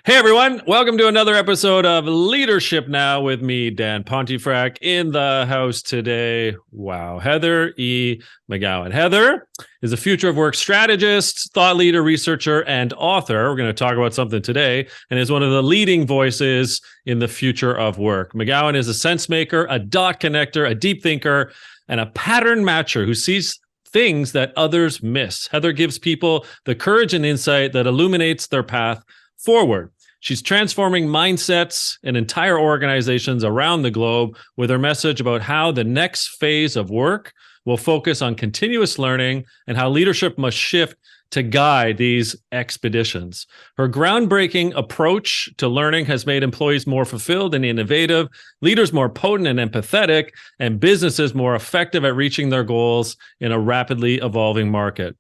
Hey everyone, welcome to another episode of Leadership Now with me, Dan Pontefract, in the house today. Wow, Heather E McGowan. Heather is a future of work strategist, thought leader, researcher, and author. We're going to talk about something today, and is one of the leading voices in the future of work. McGowan is a sense maker, a dot connector, a deep thinker, and a pattern matcher who sees things that others miss. Heather gives people the courage and insight that illuminates their path forward. She's transforming mindsets and entire organizations around the globe with her message about how the next phase of work will focus on continuous learning and how leadership must shift to guide these expeditions. Her groundbreaking approach to learning has made employees more fulfilled and innovative, leaders more potent and empathetic, and businesses more effective at reaching their goals in a rapidly evolving market.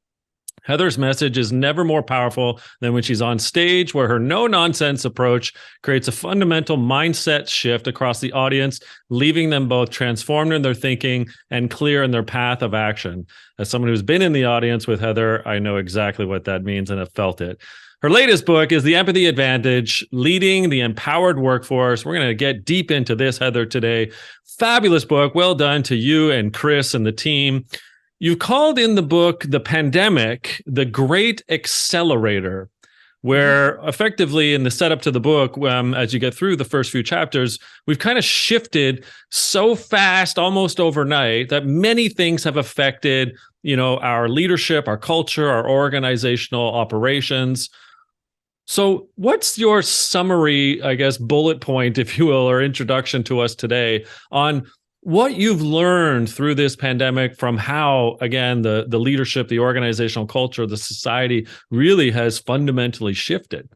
Heather's message is never more powerful than when she's on stage, where her no-nonsense approach creates a fundamental mindset shift across the audience, leaving them both transformed in their thinking and clear in their path of action. As someone who's been in the audience with Heather, I know exactly what that means and have felt it. Her latest book is The Empathy Advantage, Leading the Empowered Workforce. We're going to get deep into this, Heather, today. Fabulous book. Well done to you and Chris and the team. You called in the book the pandemic the great accelerator, where effectively in the setup to the book, as you get through the first few chapters, we've kind of shifted so fast, almost overnight, that many things have affected, our leadership, our culture, our organizational operations. So what's your summary, I guess, bullet point, if you will, or introduction to us today on what you've learned through this pandemic from how, again, the leadership, the organizational culture, the society really has fundamentally shifted?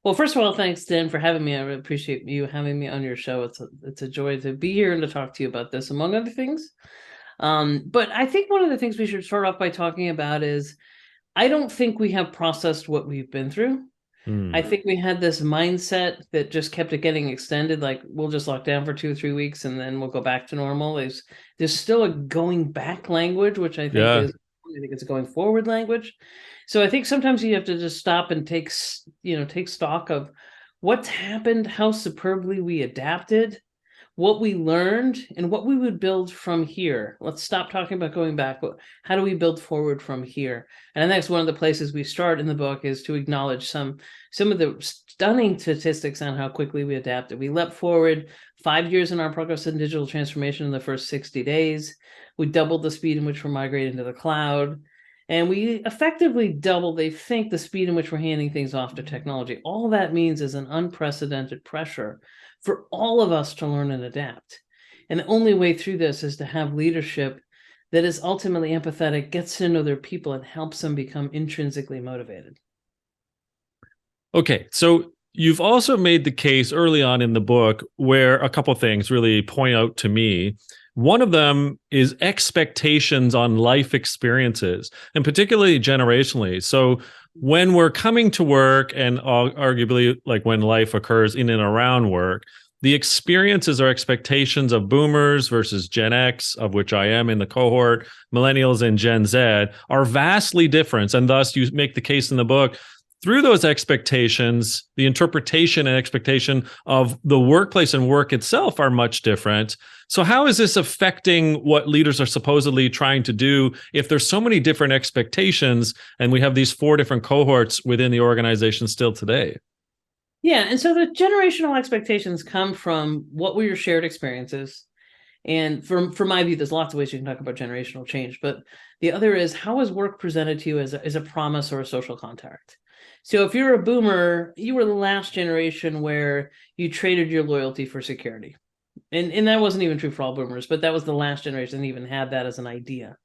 Well, first of all, thanks, Dan, for having me. I really appreciate you having me on your show. It's a joy to be here and to talk to you about this, among other things. But I think one of the things we should start off by talking about is I don't think we have processed what we've been through. I think we had this mindset that just kept it getting extended, like we'll just lock down for 2 or 3 weeks and then we'll go back to normal. There's still a going back language, which I think it's a going forward language. So I think sometimes you have to just stop and take stock of what's happened, how superbly we adapted, what we learned, and what we would build from here. Let's stop talking about going back. How do we build forward from here? And I think that's one of the places we start in the book, is to acknowledge some of the stunning statistics on how quickly we adapted. We leapt forward 5 years in our progress in digital transformation in the first 60 days. We doubled the speed in which we're migrating to the cloud. And we effectively doubled, they think, the speed in which we're handing things off to technology. All that means is an unprecedented pressure for all of us to learn and adapt. And the only way through this is to have leadership that is ultimately empathetic, gets to know their people, and helps them become intrinsically motivated. Okay, so you've also made the case early on in the book where a couple things really point out to me. One of them is expectations on life experiences, and particularly generationally. So when we're coming to work, and arguably like when life occurs in and around work, the experiences or expectations of boomers versus Gen X, of which I am in the cohort, millennials and Gen Z, are vastly different. And thus you make the case in the book, through those expectations, the interpretation and expectation of the workplace and work itself are much different. So how is this affecting what leaders are supposedly trying to do if there's so many different expectations and we have these 4 different cohorts within the organization still today? Yeah, and so the generational expectations come from what were your shared experiences. And from my view, there's lots of ways you can talk about generational change, but the other is, how is work presented to you as a promise or a social contract? So if you're a boomer, you were the last generation where you traded your loyalty for security. And that wasn't even true for all boomers, but that was the last generation that even had that as an idea.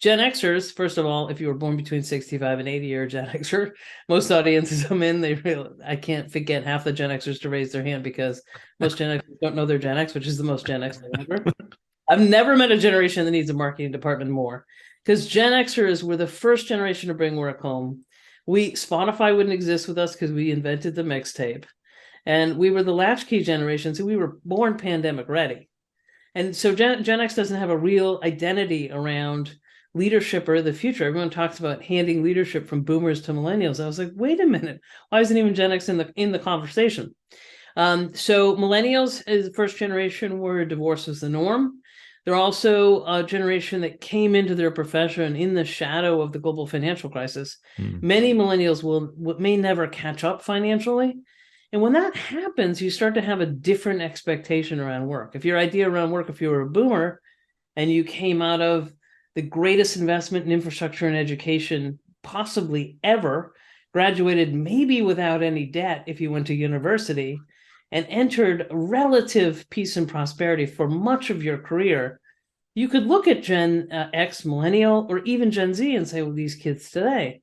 Gen Xers, first of all, if you were born between 65 and 80, you're a Gen Xer. Most audiences I'm in, I can't forget half the Gen Xers to raise their hand, because most Gen Xers don't know they're Gen X, which is the most Gen X ever. I've never met a generation that needs a marketing department more, because Gen Xers were the first generation to bring work home. Spotify wouldn't exist with us because we invented the mixtape. And we were the latchkey generation, so we were born pandemic ready. And so Gen X doesn't have a real identity around leadership are the future. Everyone talks about handing leadership from boomers to millennials. I was like, wait a minute, why isn't even Gen X in the conversation? So millennials is the first generation where divorce was the norm. They're also a generation that came into their profession in the shadow of the global financial crisis. Many millennials may never catch up financially. And when that happens, you start to have a different expectation around work. If your idea around work, if you were a boomer and you came out of the greatest investment in infrastructure and education possibly ever, graduated maybe without any debt if you went to university, and entered relative peace and prosperity for much of your career, you could look at Gen X, millennial, or even Gen Z and say, well, these kids today.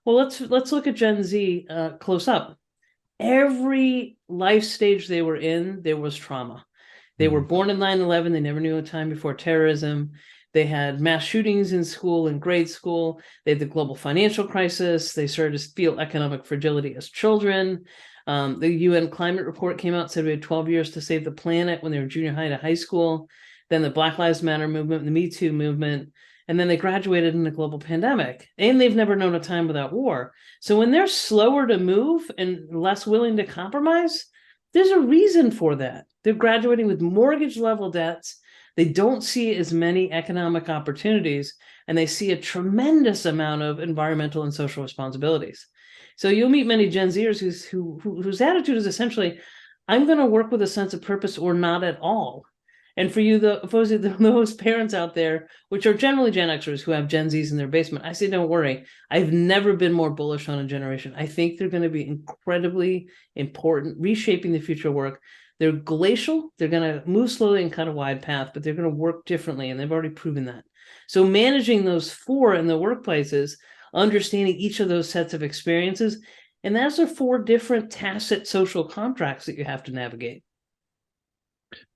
Well, let's look at Gen Z close up. Every life stage they were in, there was trauma. They were born in 9/11. They never knew a time before terrorism. They had mass shootings in school and grade school. They had the global financial crisis. They started to feel economic fragility as children. The UN climate report came out, said we had 12 years to save the planet when they were junior high to high school. Then the Black Lives Matter movement, the Me Too movement, and then they graduated in the global pandemic. And they've never known a time without war. So when they're slower to move and less willing to compromise, there's a reason for that. They're graduating with mortgage level debts. They don't see as many economic opportunities, and they see a tremendous amount of environmental and social responsibilities. So you'll meet many Gen Zers whose attitude is essentially, I'm going to work with a sense of purpose or not at all. And for you, those parents out there, which are generally Gen Xers who have Gen Zs in their basement, I say, don't worry. I've never been more bullish on a generation. I think they're going to be incredibly important, reshaping the future of work. They're glacial. They're going to move slowly and cut a wide path, but they're going to work differently, and they've already proven that. So managing those four in the workplaces, understanding each of those sets of experiences, and those are four different tacit social contracts that you have to navigate.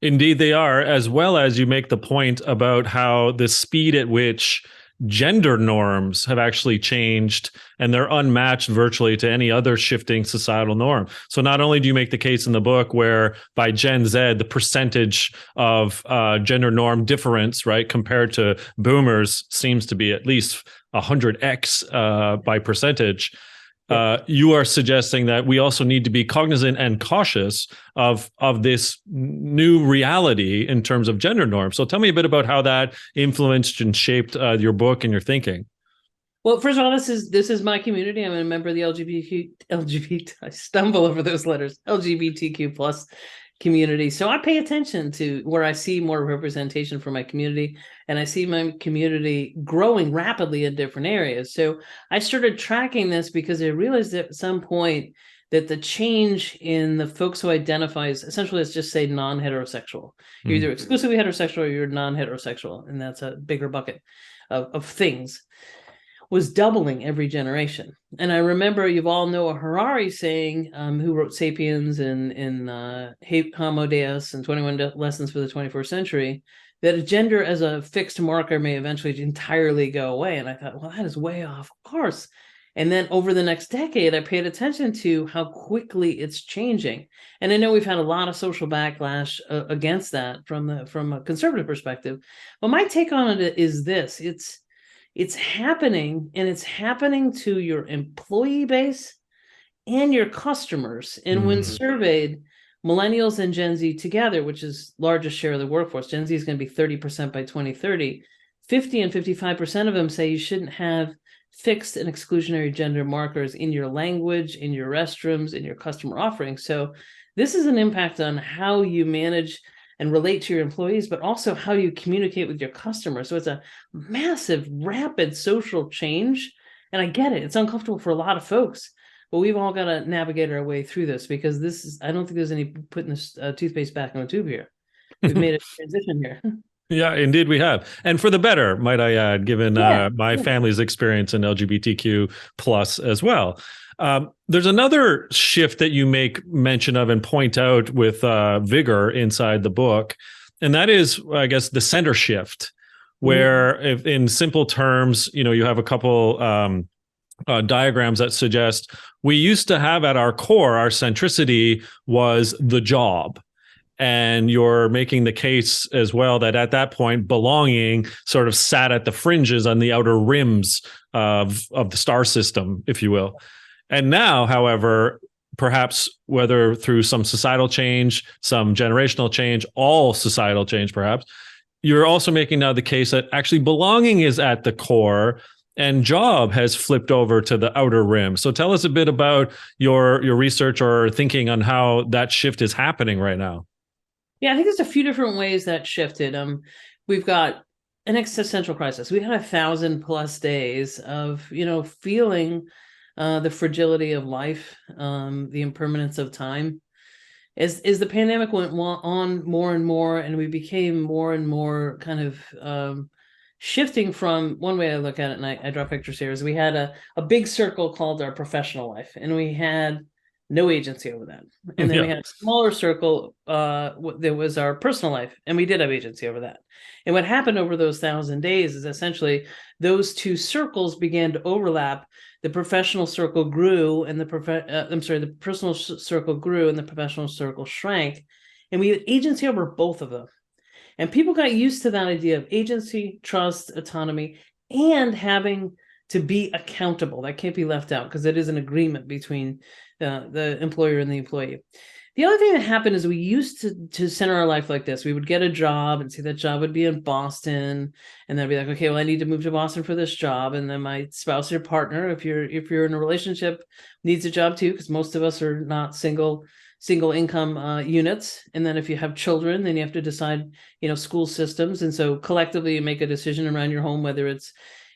Indeed, they are, as well as you make the point about how the speed at which gender norms have actually changed, and they're unmatched virtually to any other shifting societal norm. So not only do you make the case in the book where by Gen Z, the percentage of gender norm difference, right, compared to boomers seems to be at least 100x by percentage. You are suggesting that we also need to be cognizant and cautious of this new reality in terms of gender norms. So tell me a bit about how that influenced and shaped your book and your thinking. Well, first of all, this is my community. I'm a member of the LGBT. I stumble over those letters. LGBTQ plus community. So I pay attention to where I see more representation for my community, and I see my community growing rapidly in different areas. So I started tracking this because I realized at some point that the change in the folks who identify as, essentially, let's just say non-heterosexual. You're either exclusively heterosexual or you're non-heterosexual, and that's a bigger bucket of things, was doubling every generation. And I remember Yuval Noah Harari saying, who wrote *Sapiens* and *Homo Deus* and 21 Lessons for the 21st Century, that a gender as a fixed marker may eventually entirely go away. And I thought, well, that is way off course. And then over the next decade, I paid attention to how quickly it's changing. And I know we've had a lot of social backlash against that from a conservative perspective. But my take on it is this: it's happening, and it's happening to your employee base and your customers. And when surveyed, millennials and Gen Z together, which is largest share of the workforce, Gen Z is going to be 30% by 2030, 50 and 55% of them say you shouldn't have fixed and exclusionary gender markers in your language, in your restrooms, in your customer offerings. So this is an impact on how you manage and relate to your employees, but also how you communicate with your customers. So it's a massive, rapid social change. And I get it. It's uncomfortable for a lot of folks, but we've all got to navigate our way through this, because I don't think there's any putting this toothpaste back in the tube here. We've made a transition here. Yeah, indeed we have. And for the better, might I add, given my family's experience in LGBTQ plus as well. There's another shift that you make mention of and point out with vigor inside the book, and that is, I guess, the center shift, where if in simple terms, you have a couple diagrams that suggest we used to have at our core, our centricity was the job. And you're making the case as well that at that point, belonging sort of sat at the fringes on the outer rims of the star system, if you will. And now, however, perhaps whether through some societal change, some generational change, all societal change, perhaps, you're also making now the case that actually belonging is at the core and job has flipped over to the outer rim. So tell us a bit about your research or thinking on how that shift is happening right now. Yeah, I think there's a few different ways that shifted. We've got an existential crisis. We had 1,000+ days of, feeling the fragility of life, the impermanence of time. As the pandemic went on more and more, and we became more and more kind of shifting from, one way I look at it, and I draw pictures here, is we had a big circle called our professional life, and we had no agency over that. And then we had a smaller circle that was our personal life, and we did have agency over that. And what happened over those 1,000 days is essentially those two circles began to overlap. The professional circle grew, and the personal circle grew, and the professional circle shrank, and we had agency over both of them. And people got used to that idea of agency, trust, autonomy, and having to be accountable. That can't be left out because it is an agreement between the employer and the employee. The other thing that happened is we used to center our life like this. We would get a job and say that job would be in Boston, and then I'd be like, okay, well, I need to move to Boston for this job. And then my spouse or partner, if you're in a relationship, needs a job too, because most of us are not single income units. And then if you have children, then you have to decide, school systems. And so collectively you make a decision around your home, whether it's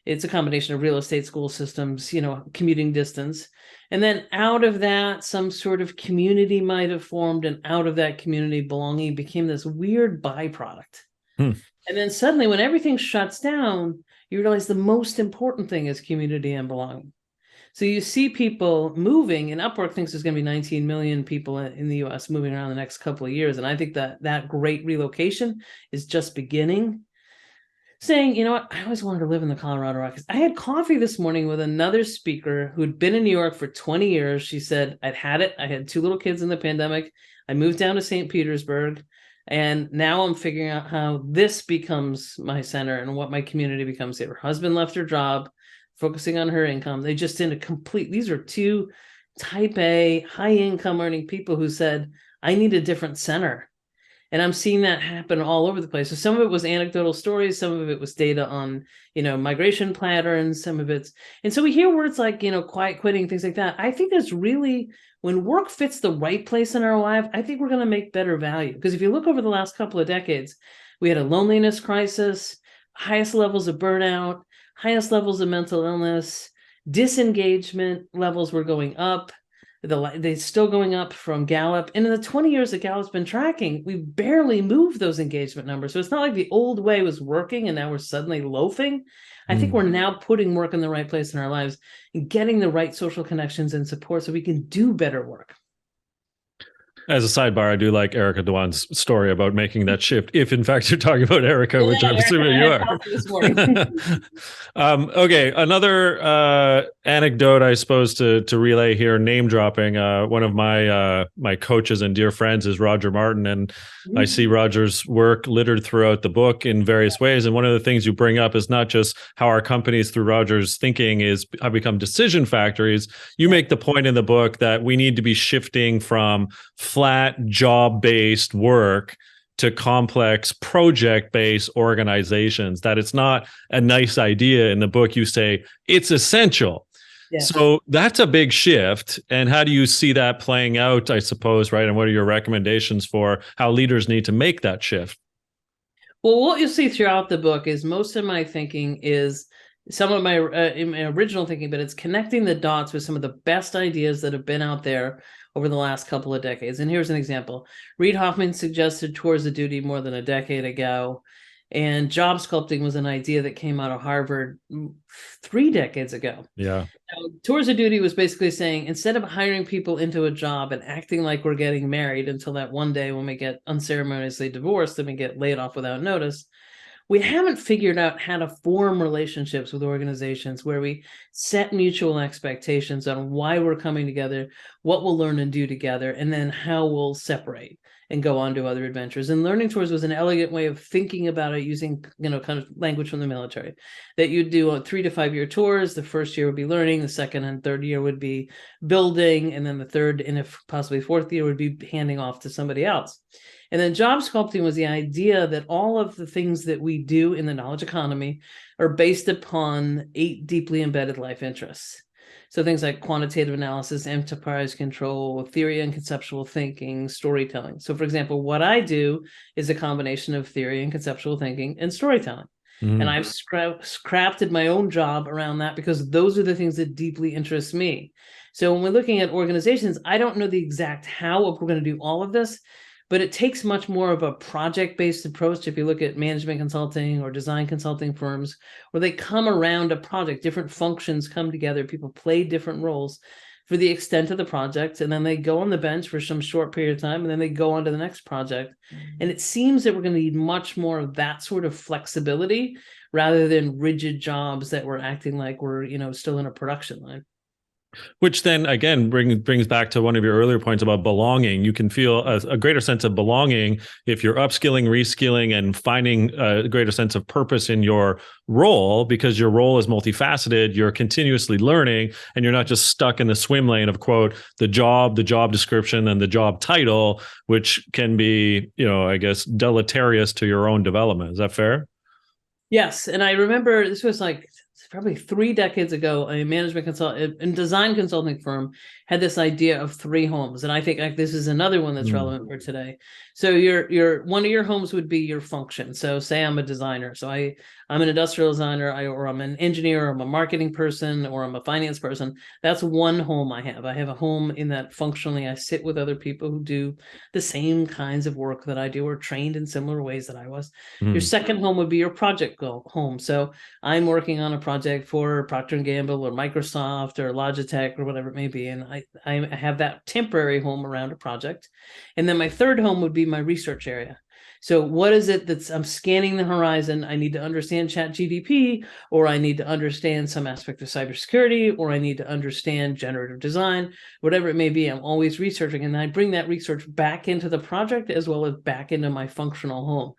a combination of real estate, school systems, commuting distance. And then out of that, some sort of community might have formed, and out of that community, belonging became this weird byproduct. And then suddenly when everything shuts down, you realize the most important thing is community and belonging. So you see people moving, and Upwork thinks there's going to be 19 million people in the US moving around the next couple of years. And I think that great relocation is just beginning. Saying, you know what, I always wanted to live in the Colorado Rockies. I had coffee this morning with another speaker who'd been in New York for 20 years. She said, I'd had it. I had 2 little kids in the pandemic. I moved down to St. Petersburg, and now I'm figuring out how this becomes my center and what my community becomes. Her husband left her job, focusing on her income. They just did these are 2 type A, high income earning people who said, I need a different center. And I'm seeing that happen all over the place. So some of it was anecdotal stories, some of it was data on, migration patterns, some of it's, and so we hear words like, quiet quitting, things like that. I think that's really, when work fits the right place in our life, I think we're going to make better value. Because if you look over the last couple of decades, we had a loneliness crisis, highest levels of burnout, highest levels of mental illness, disengagement levels were going up. They're still going up from Gallup. And in the 20 years that Gallup's been tracking, we barely moved those engagement numbers. So it's not like the old way was working and now we're suddenly loafing. I think we're now putting work in the right place in our lives and getting the right social connections and support so we can do better work. As a sidebar, I do like Erica Dewan's story about making that shift. If in fact you're talking about Erica, which I'm assuming you are. Okay, another anecdote, I suppose, to relay here, name dropping. One of my coaches and dear friends is Roger Martin, and I see Roger's work littered throughout the book in various ways. And one of the things you bring up is not just how our companies, through Roger's thinking, have become decision factories. You make the point in the book that we need to be shifting from flat job-based work to complex project-based organizations, that it's not a nice idea. In the book, you say it's essential. Yeah. So that's a big shift. And how do you see that playing out, I suppose, right? And what are your recommendations for how leaders need to make that shift? Well, what you'll see throughout the book is most of my thinking is some of my original thinking, but it's connecting the dots with some of the best ideas that have been out there over the last couple of decades. And here's an example. Reid Hoffman suggested tours of duty more than a decade ago, and job sculpting was an idea that came out of Harvard 3 decades ago. Yeah. Now, tours of duty was basically saying, instead of hiring people into a job and acting like we're getting married until that one day when we get unceremoniously divorced and we get laid off without notice, we haven't figured out how to form relationships with organizations where we set mutual expectations on why we're coming together, what we'll learn and do together, and then how we'll separate. and go on to other adventures. And learning tours was an elegant way of thinking about it using, kind of language from the military, that you'd do 3 to 5 year tours. The first year would be learning, the second and third year would be building, and then the third and if possibly fourth year would be handing off to somebody else. And then job sculpting was the idea that all of the things that we do in the knowledge economy are based upon 8 deeply embedded life interests. So things like quantitative analysis, enterprise control, theory and conceptual thinking, storytelling. So for example, what I do is a combination of theory and conceptual thinking and storytelling. And I've crafted my own job around that because those are the things that deeply interest me. So when we're looking at organizations, I don't know the exact how we're going to do all of this, but it takes much more of a project-based approach. If you look at management consulting or design consulting firms, where they come around a project, different functions come together, people play different roles for the extent of the project, and then they go on the bench for some short period of time, and then they go on to the next project. And it seems that we're going to need much more of that sort of flexibility rather than rigid jobs that we're acting like we're, still in a production line. Which then again brings back to one of your earlier points about belonging. You can feel a greater sense of belonging if you're upskilling, reskilling, and finding a greater sense of purpose in your role, because your role is multifaceted. You're continuously learning, and you're not just stuck in the swim lane of, quote, the job description, and the job title, which can be, I guess, deleterious to your own development. Is that fair? Yes. And I remember this was like probably 3 decades ago, a management consultant and design consulting firm had this idea of 3 homes. And I think this is another one that's relevant for today. So your one of your homes would be your function. So say I'm a designer. So I'm an industrial designer, or I'm an engineer, or I'm a marketing person, or I'm a finance person. That's one home I have. I have a home in that functionally I sit with other people who do the same kinds of work that I do, or trained in similar ways that I was. Your second home would be your project home. So I'm working on a project for Procter & Gamble or Microsoft or Logitech or whatever it may be. And I have that temporary home around a project. And then my third home would be my research area. So what is it I'm scanning the horizon? I need to understand ChatGPT, or I need to understand some aspect of cybersecurity, or I need to understand generative design, whatever it may be. I'm always researching, and I bring that research back into the project as well as back into my functional home.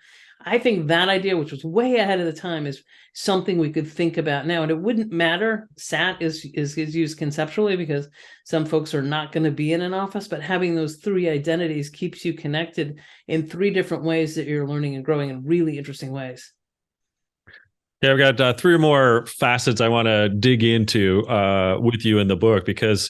I think that idea, which was way ahead of the time, is something we could think about now. And it wouldn't matter. SAT is used conceptually because some folks are not going to be in an office, but having those 3 identities keeps you connected in 3 different ways that you're learning and growing in really interesting ways. Yeah, I've got 3 more facets I want to dig into with you in the book, because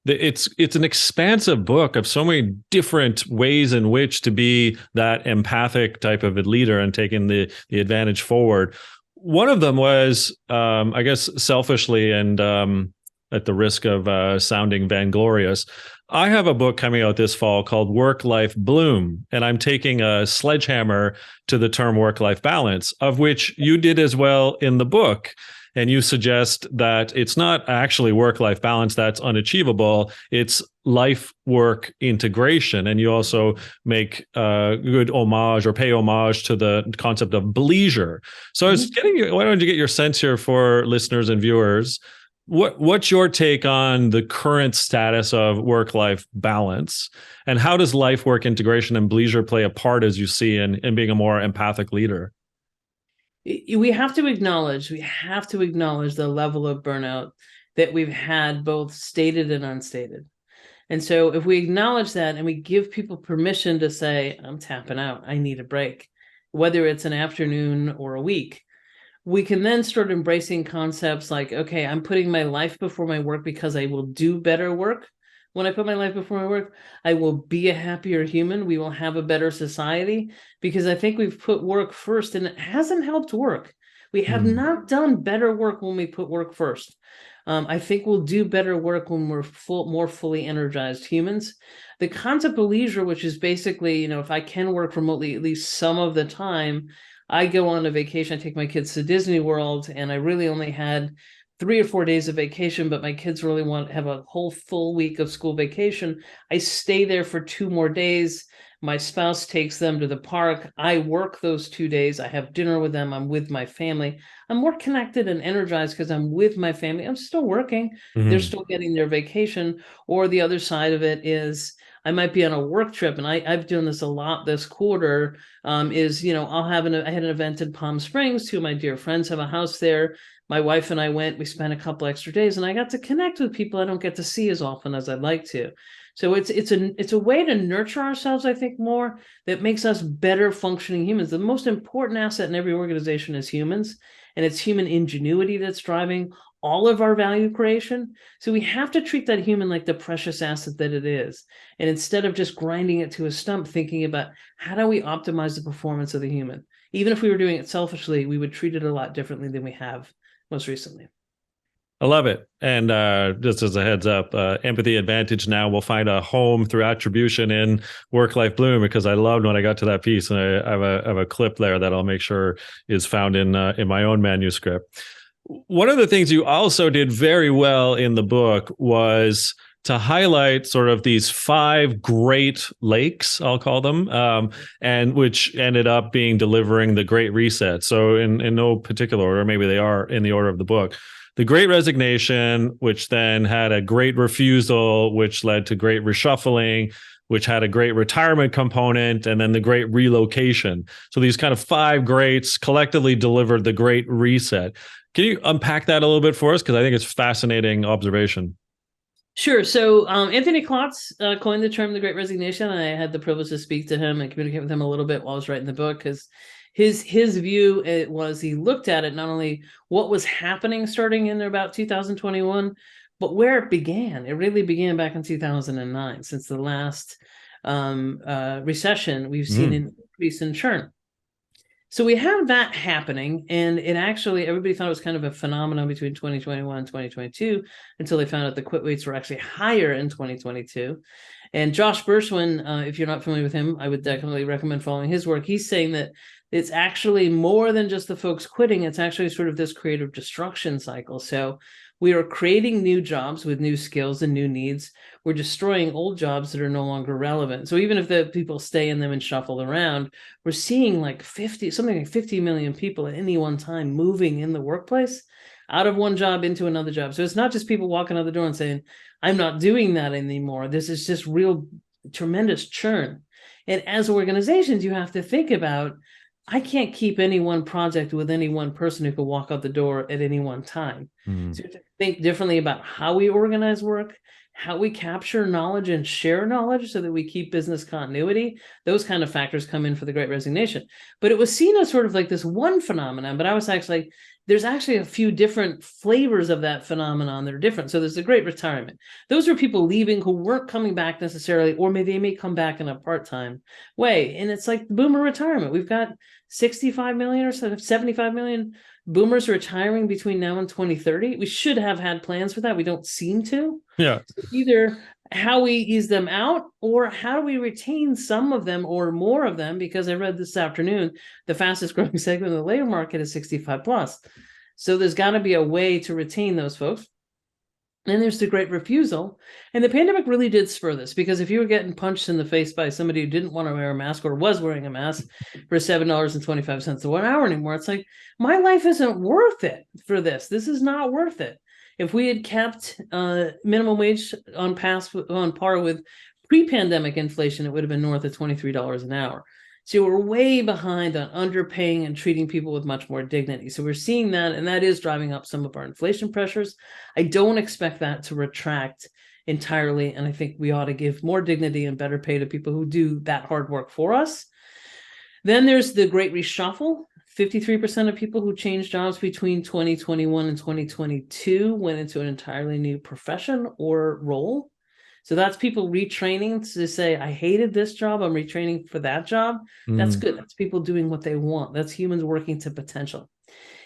it's an expansive book of so many different ways in which to be that empathic type of a leader and taking the advantage forward. One of them was, I guess, selfishly, and at the risk of sounding vainglorious, I have a book coming out this fall called Work-Life Bloom, and I'm taking a sledgehammer to the term work-life balance, of which you did as well in the book. And you suggest that it's not actually work-life balance that's unachievable, it's life-work integration. And you also make good homage, or pay homage, to the concept of bleisure. So I was why don't you get your sense here for listeners and viewers? What's your take on the current status of work-life balance, and how does life-work integration and bleisure play a part, as you see, in being a more empathic leader? We have to acknowledge the level of burnout that we've had, both stated and unstated. And so if we acknowledge that and we give people permission to say, I'm tapping out, I need a break, whether it's an afternoon or a week, we can then start embracing concepts like, okay, I'm putting my life before my work because I will do better work. When I put my life before my work, I will be a happier human. We will have a better society, because I think we've put work first, and it hasn't helped work. We have not done better work when we put work first. I think we'll do better work when we're more fully energized humans. The concept of leisure, which is basically, if I can work remotely at least some of the time, I go on a vacation, I take my kids to Disney World, and I really only had 3 or 4 days of vacation, but my kids really want to have a whole full week of school vacation. I stay there for 2 more days. My spouse takes them to the park. I work those 2 days. I have dinner with them. I'm with my family. I'm more connected and energized because I'm with my family. I'm still working. They're still getting their vacation. Or the other side of it is I might be on a work trip, and I've done this a lot this quarter. Is, I had an event in Palm Springs. Two of my dear friends have a house there. My wife and I went. We spent a couple extra days, and I got to connect with people I don't get to see as often as I'd like to. So it's a way to nurture ourselves, I think, more, that makes us better functioning humans. The most important asset in every organization is humans, and it's human ingenuity that's driving all of our value creation. So we have to treat that human like the precious asset that it is. And instead of just grinding it to a stump, thinking about how do we optimize the performance of the human? Even if we were doing it selfishly, we would treat it a lot differently than we have most recently. I love it. And just as a heads up, Empathy Advantage now will find a home through attribution in Work Life Bloom, because I loved when I got to that piece, and I have a clip there that I'll make sure is found in my own manuscript. One of the things you also did very well in the book was to highlight sort of these 5 great lakes, I'll call them, and which ended up being delivering the Great Reset. So in no particular order, maybe they are in the order of the book. The Great Resignation, which then had a Great Refusal, which led to Great Reshuffling, which had a Great Retirement component, and then the Great Relocation. So these kind of 5 greats collectively delivered the Great Reset. Can you unpack that a little bit for us? Because I think it's a fascinating observation. Sure. So Anthony Klotz coined the term the Great Resignation. I had the privilege to speak to him and communicate with him a little bit while I was writing the book, because his view, it was, he looked at it not only what was happening starting in about 2021, but where it began. It really began back in 2009. Since the last recession, we've seen an increase in churn. So we have that happening, and it actually, everybody thought it was kind of a phenomenon between 2021 and 2022 until they found out the quit rates were actually higher in 2022. And Josh Bershwin, if you're not familiar with him, I would definitely recommend following his work. He's saying that it's actually more than just the folks quitting. It's actually sort of this creative destruction cycle. So we are creating new jobs with new skills and new needs. We're destroying old jobs that are no longer relevant. So even if the people stay in them and shuffle around, we're seeing like something like 50 million people at any one time moving in the workplace out of one job into another job. So it's not just people walking out the door and saying, I'm not doing that anymore. This is just real tremendous churn. And as organizations, you have to think about, I can't keep any one project with any one person who could walk out the door at any one time. So you have to think differently about how we organize work, how we capture knowledge and share knowledge so that we keep business continuity. Those kind of factors come in for the Great Resignation. But it was seen as sort of like this one phenomenon, but I was actually, there's actually a few different flavors of that phenomenon that are different. So there's the Great Retirement. Those are people leaving who weren't coming back necessarily, or maybe they may come back in a part-time way. And it's like boomer retirement. We've got 65 million or so, 75 million boomers retiring between now and 2030. We should have had plans for that. We don't seem to. Yeah. So either how we ease them out, or how do we retain some of them or more of them? Because I read this afternoon, the fastest growing segment of the labor market is 65 plus. So there's got to be a way to retain those folks. And there's the Great Refusal. And the pandemic really did spur this, because if you were getting punched in the face by somebody who didn't want to wear a mask or was wearing a mask for $7.25 a 1 hour anymore, it's like, my life isn't worth it for this. This is not worth it. If we had kept minimum wage on par with pre-pandemic inflation, it would have been north of $23 an hour. So we're way behind on underpaying and treating people with much more dignity. So we're seeing that, and that is driving up some of our inflation pressures. I don't expect that to retract entirely, and I think we ought to give more dignity and better pay to people who do that hard work for us. Then there's the Great Reshuffle. 53% of people who changed jobs between 2021 and 2022 went into an entirely new profession or role. So that's people retraining to say, I hated this job, I'm retraining for that job. That's good. That's people doing what they want. That's humans working to potential.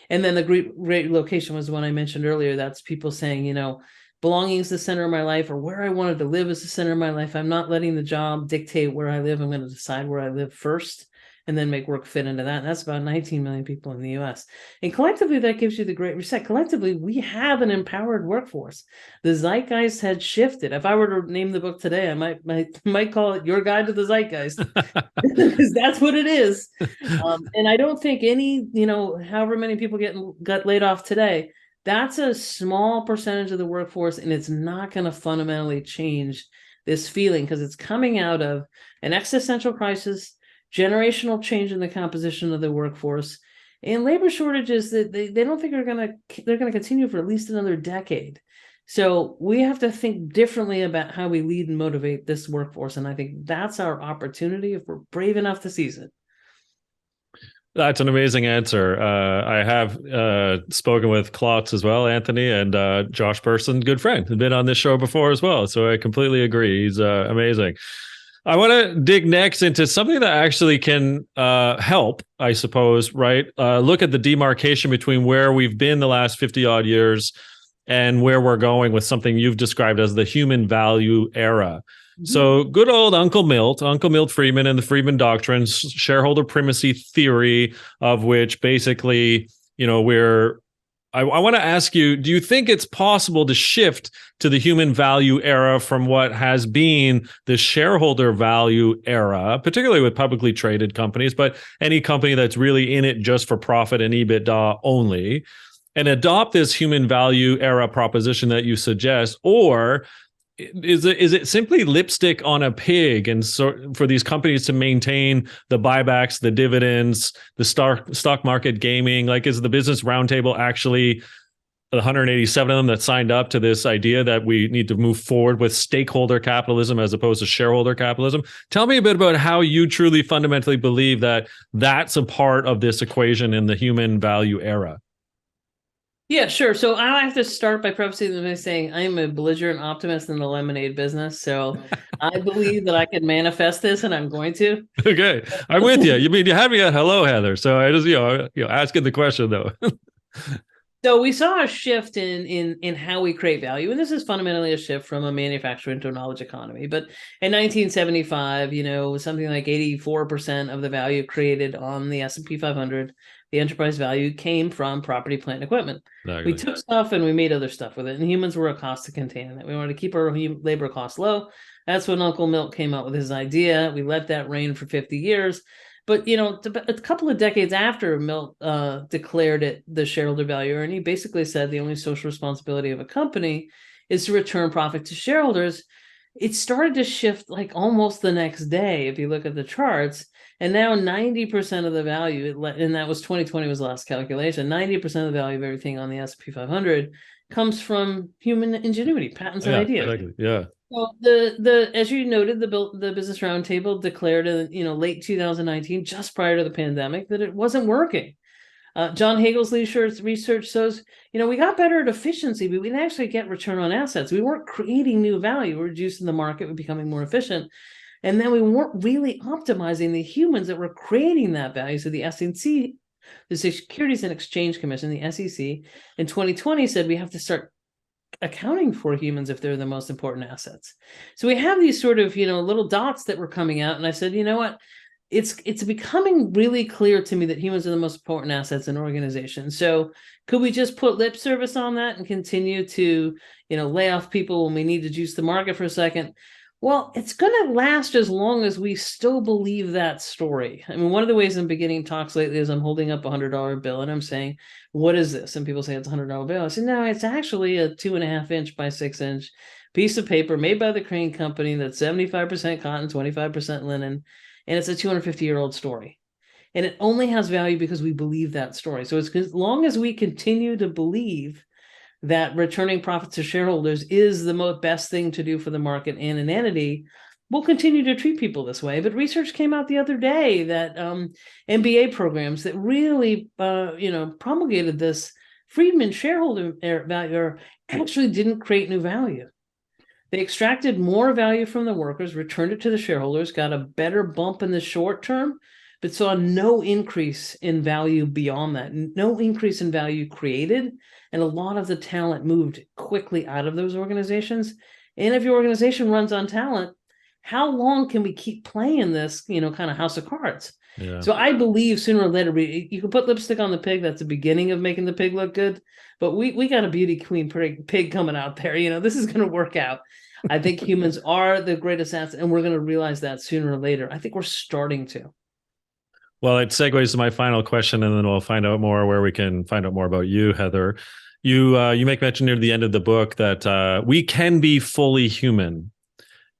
And then the Great Relocation was the one I mentioned earlier. That's people saying, belonging is the center of my life, or where I wanted to live is the center of my life. I'm not letting the job dictate where I live. I'm going to decide where I live first, and then make work fit into that. And that's about 19 million people in the US. And collectively, that gives you the Great Reset. Collectively, we have an empowered workforce. The zeitgeist had shifted. If I were to name the book today, I might call it Your Guide to the Zeitgeist, because that's what it is. And I don't think any, however many people got laid off today, that's a small percentage of the workforce, and it's not going to fundamentally change this feeling, because it's coming out of an existential crisis, generational change in the composition of the workforce, and labor shortages that they don't think they're going to continue for at least another decade. So we have to think differently about how we lead and motivate this workforce. And I think that's our opportunity if we're brave enough to seize it. That's an amazing answer. I have spoken with Klotz as well, Anthony, and Josh Person, good friend, had been on this show before as well. So I completely agree. He's amazing. I want to dig next into something that actually can help, I suppose, right? Look at the demarcation between where we've been the last 50 odd years and where we're going with something you've described as the human value era. So good old Uncle Milt Friedman, and the Friedman Doctrine, shareholder primacy theory, of which basically, I want to ask you, do you think it's possible to shift to the human value era from what has been the shareholder value era, particularly with publicly traded companies, but any company that's really in it just for profit and EBITDA only, and adopt this human value era proposition that you suggest? Or is it simply lipstick on a pig, and so for these companies to maintain the buybacks, the dividends, the stock market gaming? Like, is the Business Roundtable actually the 187 of them that signed up to this idea that we need to move forward with stakeholder capitalism as opposed to shareholder capitalism? Tell me a bit about how you truly fundamentally believe that that's a part of this equation in the human value era. Yeah, sure. So I have to start by prefacing this by saying I'm a belligerent optimist in the lemonade business. So I believe that I can manifest this, and I'm going to. Okay, I'm with you. You mean you had me at hello, Heather? So I just asking the question though. So we saw a shift in how we create value, and this is fundamentally a shift from a manufacturing to a knowledge economy. But in 1975, something like 84% of the value created on the S&P 500, the enterprise value, came from property, plant, and equipment. Exactly. We took stuff and we made other stuff with it, and humans were a cost to contain that. We wanted to keep our labor costs low. That's when Uncle Milt came up with his idea. We let that reign for 50 years. But, a couple of decades after Milt declared it the shareholder value, and he basically said the only social responsibility of a company is to return profit to shareholders, it started to shift like almost the next day, if you look at the charts. And now 90% of the value, and that was 2020 was the last calculation, 90% of the value of everything on the S&P 500 comes from human ingenuity, patents, and ideas. Exactly. Yeah. Well, the as you noted, the Business Roundtable declared in late 2019, just prior to the pandemic, that it wasn't working. John Hagel's research shows, we got better at efficiency, but we didn't actually get return on assets. We weren't creating new value. We're reducing the market. We're becoming more efficient. And then we weren't really optimizing the humans that were creating that value. So the SEC, the Securities and Exchange Commission, the SEC, in 2020 said we have to start accounting for humans if they're the most important assets. So we have these sort of, little dots that were coming out. And I said, you know what? It's becoming really clear to me that humans are the most important assets in organizations. So could we just put lip service on that and continue to, lay off people when we need to juice the market for a second? Well, it's going to last as long as we still believe that story. I mean, one of the ways I'm beginning talks lately is I'm holding up a $100 bill and I'm saying, what is this? And people say it's a $100 bill. I said, no, it's actually a 2.5 inch by 6 inch piece of paper made by the Crane Company that's 75% cotton, 25% linen. And it's a 250-year-old story. And it only has value because we believe that story. So it's as long as we continue to believe that returning profits to shareholders is the best thing to do for the market and an entity, we'll continue to treat people this way. But research came out the other day that MBA programs that really, promulgated this Friedman shareholder value actually didn't create new value. They extracted more value from the workers, returned it to the shareholders, got a better bump in the short term, but saw no increase in value beyond that, no increase in value created. And a lot of the talent moved quickly out of those organizations. And if your organization runs on talent, how long can we keep playing this, kind of house of cards? Yeah. So I believe sooner or later, you can put lipstick on the pig. That's the beginning of making the pig look good. But we got a beauty queen pig coming out there. This is going to work out. I think humans are the greatest asset, and we're going to realize that sooner or later. I think we're starting to. Well, it segues to my final question, and then we'll find out more where we can find out more about you, Heather. You make mention near the end of the book that we can be fully human.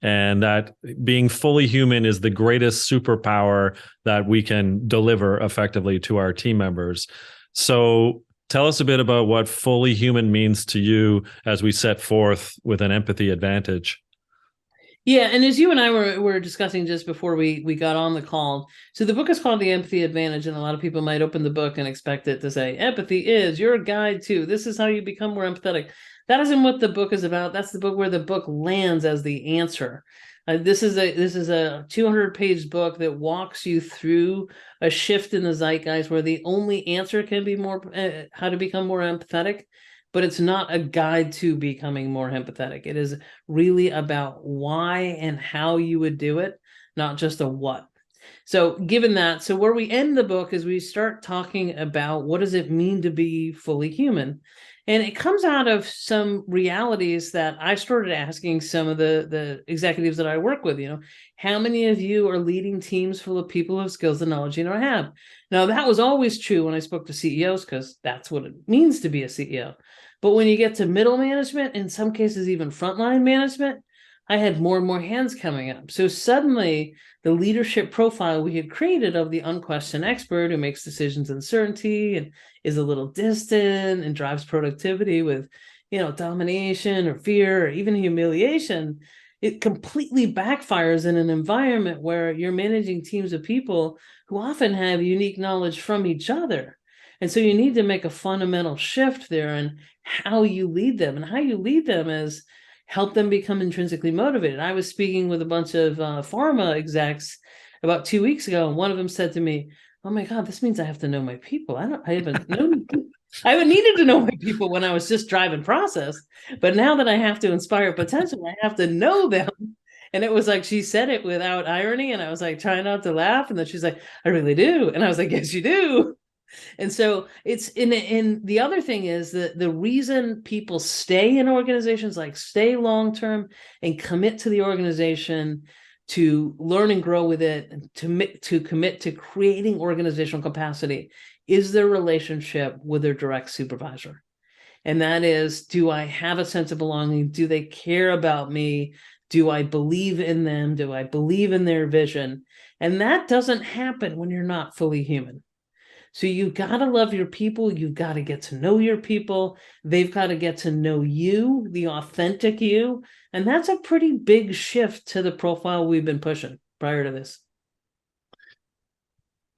and that being fully human is the greatest superpower that we can deliver effectively to our team members. So tell us a bit about what fully human means to you as we set forth with an empathy advantage. Yeah, and as you and I were discussing just before we got on the call, so the book is called The Empathy Advantage, and a lot of people might open the book and expect it to say, empathy is your guide to, this is how you become more empathetic. That isn't what the book is about. That's the book where the book lands as the answer. This is a 200-page book that walks you through a shift in the zeitgeist where the only answer can be more how to become more empathetic. But it's not a guide to becoming more empathetic. It is really about why and how you would do it, not just a what. So given that, so where we end the book is we start talking about what does it mean to be fully human? And it comes out of some realities that I started asking some of the executives that I work with, how many of you are leading teams full of people who have skills and knowledge you don't have? Now, that was always true when I spoke to CEOs, because that's what it means to be a CEO. But when you get to middle management, in some cases even frontline management, I had more and more hands coming up. So suddenly the leadership profile we had created of the unquestioned expert who makes decisions in certainty and is a little distant and drives productivity with, domination or fear or even humiliation, it completely backfires in an environment where you're managing teams of people who often have unique knowledge from each other. And so you need to make a fundamental shift there in how you lead them. And how you lead them is help them become intrinsically motivated. I was speaking with a bunch of pharma execs about 2 weeks ago, and one of them said to me, "Oh my God, this means I have to know my people. I haven't needed to know my people when I was just driving process. But now that I have to inspire potential, I have to know them." And it was like, she said it without irony. And I was like, trying not to laugh. And then she's like, "I really do." And I was like, "Yes, you do." And so it's in the other thing is that the reason people stay in organizations, like stay long-term and commit to the organization, to learn and grow with it, and to commit to creating organizational capacity, is their relationship with their direct supervisor. And that is, do I have a sense of belonging? Do they care about me? Do I believe in them? Do I believe in their vision? And that doesn't happen when you're not fully human. So you've got to love your people. You've got to get to know your people. They've got to get to know you, the authentic you. And that's a pretty big shift to the profile we've been pushing prior to this.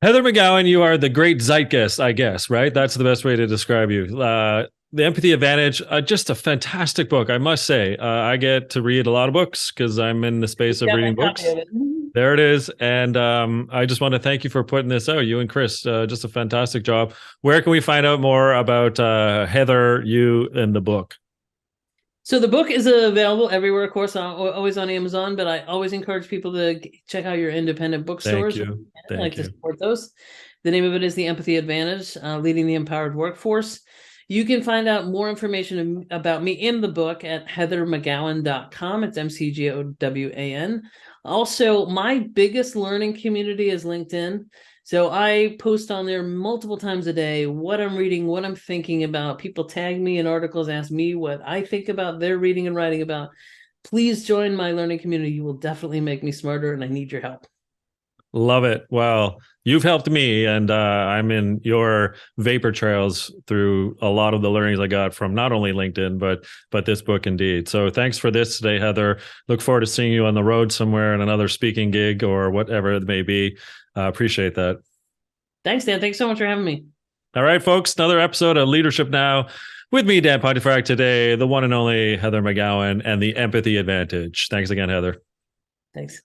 Heather McGowan, you are the great zeitgeist, I guess, right? That's the best way to describe you. The Empathy Advantage, just a fantastic book, I must say. I get to read a lot of books because I'm in the space of reading books. There it is. And I just want to thank you for putting this out. You and Chris, just a fantastic job. Where can we find out more about Heather, you, and the book? So the book is available everywhere, of course, always on Amazon, but I always encourage people to check out your independent bookstores. Thank you. I like to support those. The name of it is The Empathy Advantage, Leading the Empowered Workforce. You can find out more information about me in the book at heathermcgowan.com. It's McGowan. Also, my biggest learning community is LinkedIn. So I post on there multiple times a day what I'm reading, what I'm thinking about. People tag me in articles, ask me what I think about their reading and writing about. Please join my learning community. You will definitely make me smarter, and I need your help. Love it. Well, you've helped me, and I'm in your vapor trails through a lot of the learnings I got from not only LinkedIn, but this book indeed. So thanks for this today, Heather. Look forward to seeing you on the road somewhere in another speaking gig or whatever it may be. Appreciate that. Thanks, Dan. Thanks so much for having me. All right, folks, another episode of Leadership Now with me, Dan Pontefract, today, the one and only Heather McGowan and the Empathy Advantage. Thanks again, Heather. Thanks.